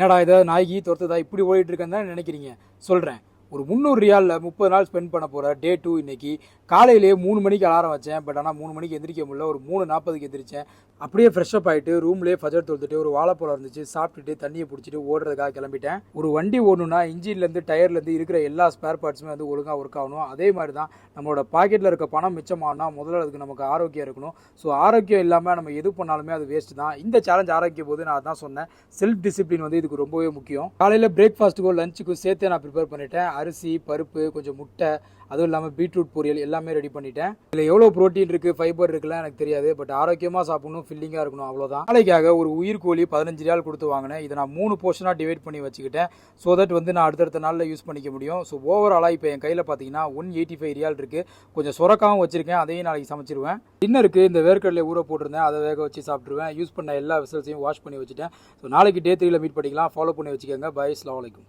என்னடா ஏதாவது நாய்க்கு துரத்துதா இப்படி ஓடிட்டு இருக்கேன்னு தான் நினைக்கிறீங்க. சொல்கிறேன். ஒரு 300 ரியாலில் 30 நாள் ஸ்பெண்ட் பண்ண போகிற டே 2 இன்னைக்கு. காலையிலேயே 3 மணிக்கு அலாரம் வச்சேன். பட் ஆனால் 3 மணிக்கு எந்திரிக்க முடியல. ஒரு 3:40க்கு எந்திரிச்சேன். அப்படியே ஃப்ரெஷ்அப் ஆகிட்டு ரூம்லேயே ஃபஜர் தொழுதுட்டு ஒரு வாழைப்பழம் இருந்துச்சு சாப்பிட்டுட்டு தண்ணியை பிடிச்சிட்டு ஓடுறதுக்காக கிளம்பிட்டேன். ஒரு வண்டி ஓடணும்னா இன்ஜின்லேருந்து டயர்லேருந்து இருக்கிற எல்லா ஸ்பேர் பார்ட்ஸுமே வந்து ஒழுங்காக ஒர்க் ஆகணும். அதே மாதிரி தான் நம்மளோட பாக்கெட்டில் இருக்க பணம் மிச்சமாகனா முதல்ல அதுக்கு நமக்கு ஆரோக்கியம் இருக்கணும். ஸோ ஆரோக்கியம் இல்லாமல் நம்ம எது பண்ணாலுமே அது வேஸ்ட் தான். இந்த சேலஞ்ச் ஆரோக்கியம் போது நான் அதான் சொன்னேன். செல்ஃப் டிசிப்ளின் வந்து இதுக்கு ரொம்பவே முக்கியம். காலையில் பிரேக்ஃபாஸ்ட்டுக்கோ லஞ்சுக்கும் சேர்த்து நான் ப்ரிப்பேர் பண்ணிட்டேன். அரிசி, பருப்பு, கொஞ்சம் முட்டை, அதுவும் இல்லாமல் பீட்ரூட் பொரியல் எல்லாமே ரெடி பண்ணிட்டேன். இதில் எவ்வளோ ப்ரோட்டீன் இருக்குது, ஃபைபர் இருக்குலாம் எனக்கு தெரியாது. பட் ஆரோக்கியமாக சாப்பிடணும், ஃபில்லிங்காக இருக்கணும், அவ்வளோதான். நாளைக்காக ஒரு உயிர் கோழி 15 ரியால் கொடுத்து வாங்கினேன். இதை நான் 3 போர்ஷனாக டிவைட் பண்ணி வச்சுக்கிட்டேன். ஸோ தட் வந்து நான் அடுத்தடுத்த நாளில் யூஸ் பண்ணிக்க முடியும். ஸோ ஓவராலாக இப்போ என் கையில் பார்த்தீங்கன்னா 185 ரியால் இருக்குது. கொஞ்சம் சுரக்காவும் வச்சுருக்கேன், அதையும் நாளைக்கு சமைச்சிருவேன். டின்னருக்கு இந்த வேர்க்கடலை ஊற போட்டிருந்தேன், அதை வேக வச்சு சாப்பிட்ருவேன். யூஸ் பண்ண எல்லா வெசல்ஸையும் வாஷ் பண்ணி வச்சுட்டேன். ஸோ நாளைக்கு டே 3ல மீட் பண்ணிக்கலாம். ஃபாலோ பண்ணி வச்சுக்கோங்க. பை. அஸ்ஸலாமு அலைக்கும்.